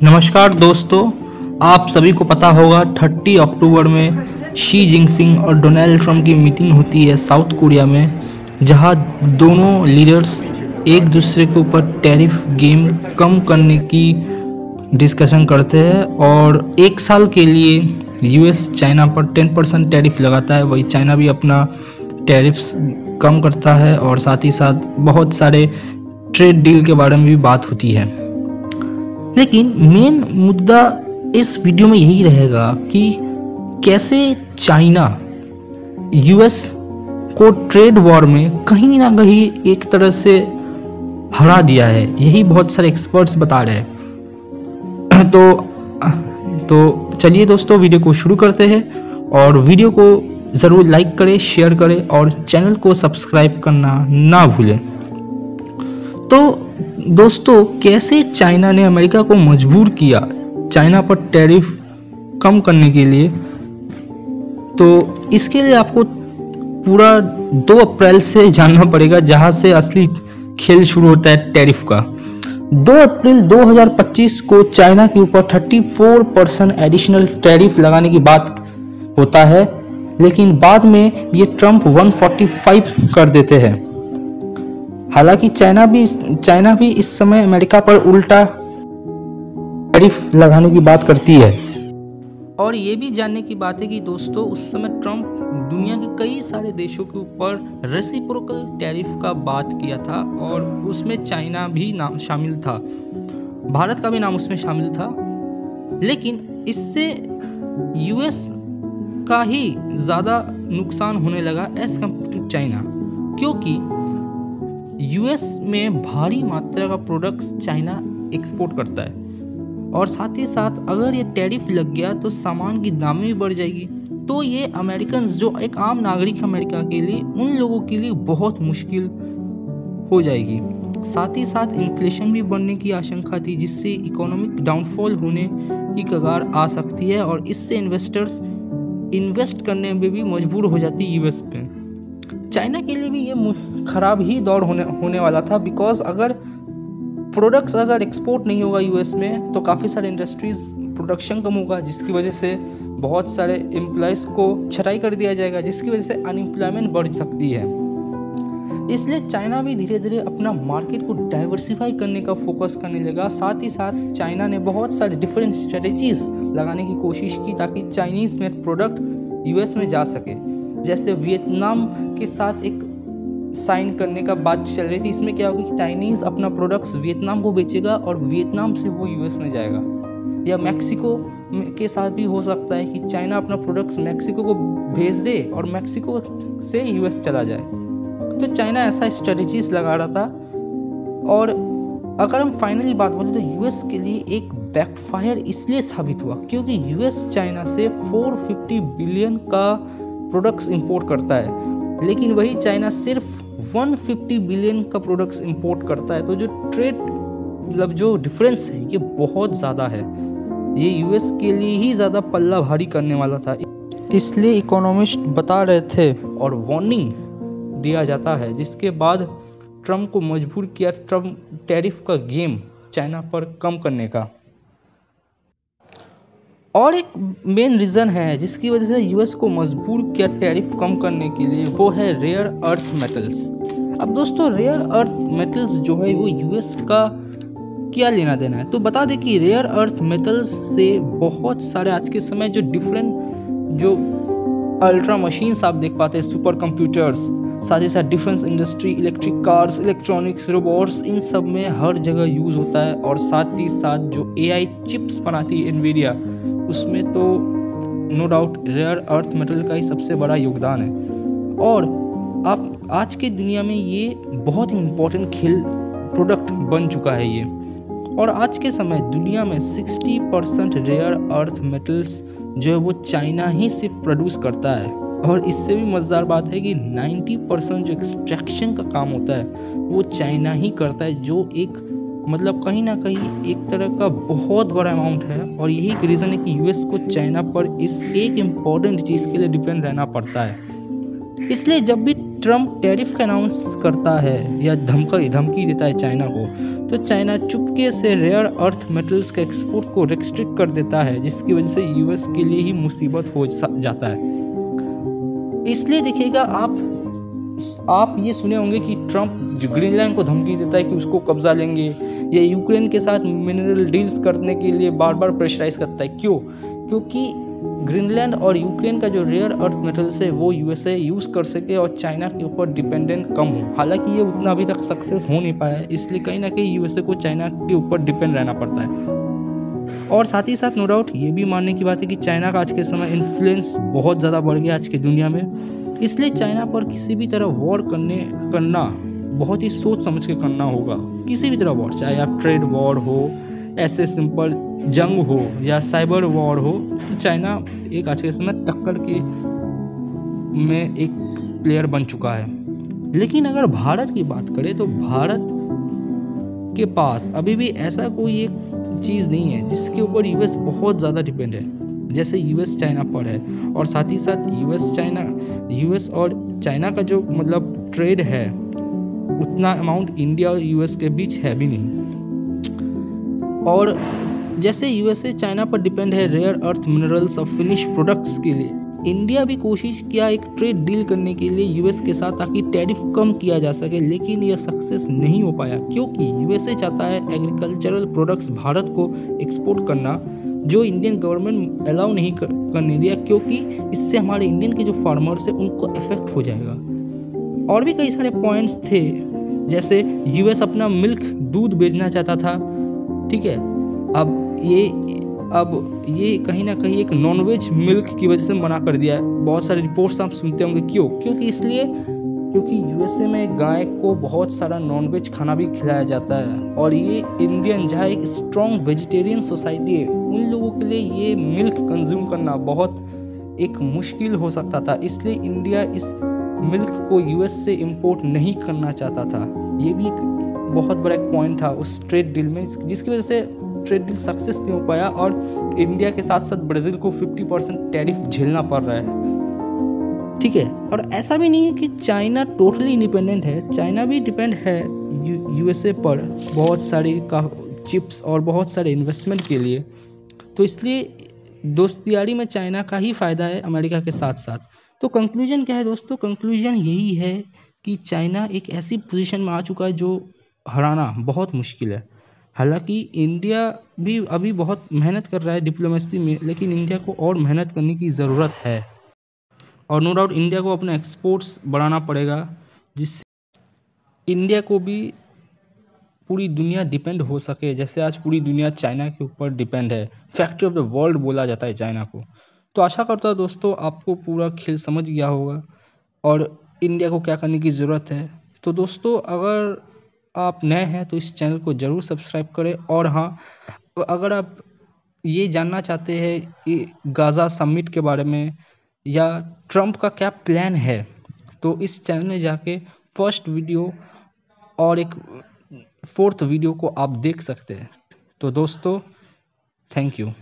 नमस्कार दोस्तों, आप सभी को पता होगा 30 अक्टूबर में शी जिनपिंग और डोनाल्ड ट्रंप की मीटिंग होती है साउथ कोरिया में, जहां दोनों लीडर्स एक दूसरे के ऊपर टैरिफ गेम कम करने की डिस्कशन करते हैं। और एक साल के लिए यूएस चाइना पर 10% टैरिफ लगाता है, वही चाइना भी अपना टैरिफ्स कम करता है और साथ ही साथ बहुत सारे ट्रेड डील के बारे में भी बात होती है। लेकिन मेन मुद्दा इस वीडियो में यही रहेगा कि कैसे चाइना यूएस को ट्रेड वॉर में कहीं ना कहीं एक तरह से हरा दिया है, यही बहुत सारे एक्सपर्ट्स बता रहे हैं। तो चलिए दोस्तों, वीडियो को शुरू करते हैं और वीडियो को ज़रूर लाइक करें, शेयर करें और चैनल को सब्सक्राइब करना ना भूलें। तो दोस्तों, कैसे चाइना ने अमेरिका को मजबूर किया चाइना पर टैरिफ कम करने के लिए, तो इसके लिए आपको पूरा 2 अप्रैल से जानना पड़ेगा, जहां से असली खेल शुरू होता है टैरिफ का। 2 अप्रैल 2025 को चाइना के ऊपर 34% एडिशनल टैरिफ लगाने की बात होता है, लेकिन बाद में ये ट्रंप 145 कर देते हैं। हालांकि चाइना भी इस समय अमेरिका पर उल्टा टैरिफ लगाने की बात करती है। और ये भी जानने की बात है कि दोस्तों, उस समय ट्रंप दुनिया के कई सारे देशों के ऊपर रेसिप्रोकल टैरिफ का बात किया था और उसमें चाइना भी नाम शामिल था, भारत का भी नाम उसमें शामिल था। लेकिन इससे यूएस का ही ज़्यादा नुकसान होने लगा एज कम्पेयर टू चाइना, क्योंकि यूएस में भारी मात्रा का प्रोडक्ट्स चाइना एक्सपोर्ट करता है और साथ ही साथ अगर ये टैरिफ लग गया तो सामान की दाम भी बढ़ जाएगी। तो ये अमेरिकन, जो एक आम नागरिक अमेरिका के लिए, उन लोगों के लिए बहुत मुश्किल हो जाएगी। साथ ही साथ इन्फ्लेशन भी बढ़ने की आशंका थी, जिससे इकोनॉमिक डाउनफॉल होने की कगार आ सकती है और इससे इन्वेस्टर्स इन्वेस्ट करने में भी मजबूर हो जाती है यूएस पे। चाइना के लिए भी ये खराब ही दौर होने वाला था, बिकॉज अगर प्रोडक्ट्स एक्सपोर्ट नहीं होगा यूएस में तो काफ़ी सारे इंडस्ट्रीज प्रोडक्शन कम होगा, जिसकी वजह से बहुत सारे एम्प्लॉयज़ को छटाई कर दिया जाएगा, जिसकी वजह से अनएम्प्लॉयमेंट बढ़ सकती है। इसलिए चाइना भी धीरे धीरे अपना मार्केट को डाइवर्सिफाई करने का फोकस करने लगा। साथ ही साथ चाइना ने बहुत सारे डिफरेंट स्ट्रेटजीज लगाने की कोशिश की ताकि चाइनीज़ मेड प्रोडक्ट यूएस में जा सके। जैसे वियतनाम के साथ एक साइन करने का बात चल रही थी। इसमें क्या होगा कि चाइनीज़ अपना प्रोडक्ट्स वियतनाम को बेचेगा और वियतनाम से वो यूएस में जाएगा। या मैक्सिको के साथ भी हो सकता है कि चाइना अपना प्रोडक्ट्स मैक्सिको को भेज दे और मैक्सिको से यूएस चला जाए। तो चाइना ऐसा स्ट्रेटजीज लगा रहा था। और अगर हम फाइनली बात बोलें तो यूएस के लिए एक बैकफायर इसलिए साबित हुआ क्योंकि यूएस चाइना से 450 बिलियन का प्रोडक्ट्स इंपोर्ट करता है, लेकिन वही चाइना सिर्फ 150 बिलियन का प्रोडक्ट्स इंपोर्ट करता है। तो जो ट्रेड जो डिफरेंस है ये बहुत ज़्यादा है, ये यूएस के लिए ही ज़्यादा पल्ला भारी करने वाला था। इसलिए इकोनॉमिस्ट बता रहे थे और वार्निंग दिया जाता है, जिसके बाद ट्रंप को मजबूर किया ट्रंप टैरिफ का गेम चाइना पर कम करने का। और एक मेन रीज़न है जिसकी वजह से यूएस को मजबूर किया टैरिफ कम करने के लिए, वो है रेयर अर्थ मेटल्स। अब दोस्तों, रेयर अर्थ मेटल्स जो है वो यूएस का क्या लेना देना है, तो बता दें कि रेयर अर्थ मेटल्स से बहुत सारे आज के समय जो डिफरेंट जो अल्ट्रा मशीन्स आप देख पाते हैं, सुपर कंप्यूटर्स, साथ ही साथ defence industry, electric cars, electronics, robots, इन सब में हर जगह यूज़ होता है। और साथ ही साथ जो एआई चिप्स बनाती है एनवीडिया, उसमें तो no doubt rare earth metal का ही सबसे बड़ा योगदान है। और आप आज के दुनिया में ये बहुत इम्पोर्टेंट खेल प्रोडक्ट बन चुका है ये। और आज के समय दुनिया में 60% रेयर अर्थ मेटल्स जो है वो चाइना ही सिर्फ प्रोड्यूस करता है। और इससे भी मज़ेदार बात है कि 90% जो एक्सट्रैक्शन का काम होता है वो चाइना ही करता है, जो एक मतलब कहीं ना कहीं एक तरह का बहुत बड़ा अमाउंट है। और यही एक रीज़न है कि यूएस को चाइना पर इस एक इम्पॉर्टेंट चीज़ के लिए डिपेंड रहना पड़ता है। इसलिए जब भी ट्रम्प टैरिफ का अनाउंस करता है या धमकी देता है चाइना को, तो चाइना चुपके से रेयर अर्थ मेटल्स के एक्सपोर्ट को रेस्ट्रिक्ट कर देता है, जिसकी वजह से यूएस के लिए ही मुसीबत हो जाता है। इसलिए देखिएगा, आप ये सुने होंगे कि ट्रम्प ग्रीनलैंड को धमकी देता है कि उसको कब्जा लेंगे, या यूक्रेन के साथ मिनरल डील्स करने के लिए बार बार प्रेशराइज करता है। क्यों? क्योंकि ग्रीनलैंड और यूक्रेन का जो रेयर अर्थ मेटल्स है वो यूएसए यूज कर सके और चाइना के ऊपर डिपेंडेंट कम हो। हालांकि ये उतना अभी तक सक्सेस हो नहीं पाया है, इसलिए कहीं ना कहीं यूएसए को चाइना के ऊपर डिपेंड रहना पड़ता है। और साथ ही साथ नो डाउट ये भी मानने की बात है कि चाइना का आज के समय इन्फ्लुएंस बहुत ज़्यादा बढ़ गया आज की दुनिया में, इसलिए चाइना पर किसी भी तरह वॉर करना बहुत ही सोच समझ के करना होगा। किसी भी तरह वॉर, चाहे आप ट्रेड वॉर हो, ऐसे सिंपल जंग हो या साइबर वॉर हो, तो चाइना एक आज के समय टक्कर के में एक प्लेयर बन चुका है। लेकिन अगर भारत की बात करें तो भारत के पास अभी भी ऐसा कोई एक चीज़ नहीं है जिसके ऊपर यूएस बहुत ज़्यादा डिपेंड है, जैसे यूएस चाइना पर है। और साथ ही साथ यूएस और चाइना का जो मतलब ट्रेड है, उतना अमाउंट इंडिया और यूएस के बीच है भी नहीं। और जैसे यूएसए चाइना पर डिपेंड है रेयर अर्थ मिनरल्स और फिनिश प्रोडक्ट्स के लिए, इंडिया भी कोशिश किया एक ट्रेड डील करने के लिए यूएस के साथ, ताकि टैरिफ कम किया जा सके, लेकिन यह सक्सेस नहीं हो पाया, क्योंकि यूएसए चाहता है एग्रीकल्चरल प्रोडक्ट्स भारत को एक्सपोर्ट करना, जो इंडियन गवर्नमेंट अलाउ नहीं करने दिया, क्योंकि इससे हमारे इंडियन के जो फार्मर्स है उनको इफेक्ट हो जाएगा। और भी कई सारे पॉइंट्स थे, जैसे यूएस अपना मिल्क दूध बेचना चाहता था, ठीक है। अब ये कहीं ना कहीं एक नॉनवेज मिल्क की वजह से मना कर दिया है। बहुत सारे रिपोर्ट्स आप सुनते होंगे, क्योंकि यूएसए में गाय को बहुत सारा नॉनवेज खाना भी खिलाया जाता है, और ये इंडियन जहाँ एक स्ट्रॉन्ग वेजिटेरियन सोसाइटी है, उन लोगों के लिए ये मिल्क कंज्यूम करना बहुत एक मुश्किल हो सकता था, इसलिए इंडिया इस मिल्क को यूएस से इंपोर्ट नहीं करना चाहता था। ये भी एक बहुत बड़ा एक पॉइंट था उस ट्रेड डील में, जिसकी वजह से ट्रेड डील सक्सेस नहीं हो पाया, और इंडिया के साथ साथ ब्राज़ील को 50% टैरिफ झेलना पड़ रहा है, ठीक है। और ऐसा भी नहीं है कि चाइना टोटली इंडिपेंडेंट है, चाइना भी डिपेंड है यूएसए पर बहुत सारे चिप्स और बहुत सारे इन्वेस्टमेंट के लिए। तो इसलिए दोस्तियारी में चाइना का ही फायदा है अमेरिका के साथ साथ। तो कंक्लूजन क्या है दोस्तों? कंक्लूजन यही है कि चाइना एक ऐसी पोजीशन में आ चुका है जो हराना बहुत मुश्किल है। हालांकि इंडिया भी अभी बहुत मेहनत कर रहा है डिप्लोमेसी में, लेकिन इंडिया को और मेहनत करने की ज़रूरत है, और नो डाउट इंडिया को अपना एक्सपोर्ट्स बढ़ाना पड़ेगा, जिससे इंडिया को भी पूरी दुनिया डिपेंड हो सके, जैसे आज पूरी दुनिया चाइना के ऊपर डिपेंड है। फैक्ट्री ऑफ द वर्ल्ड बोला जाता है चाइना को। तो आशा करता हूँ दोस्तों आपको पूरा खेल समझ गया होगा और इंडिया को क्या करने की ज़रूरत है। तो दोस्तों अगर आप नए हैं तो इस चैनल को ज़रूर सब्सक्राइब करें, और हाँ, अगर आप ये जानना चाहते हैं कि गाज़ा समिट के बारे में या ट्रम्प का क्या प्लान है, तो इस चैनल में जाके फर्स्ट वीडियो और एक 4th वीडियो को आप देख सकते हैं। तो दोस्तों थैंक यू।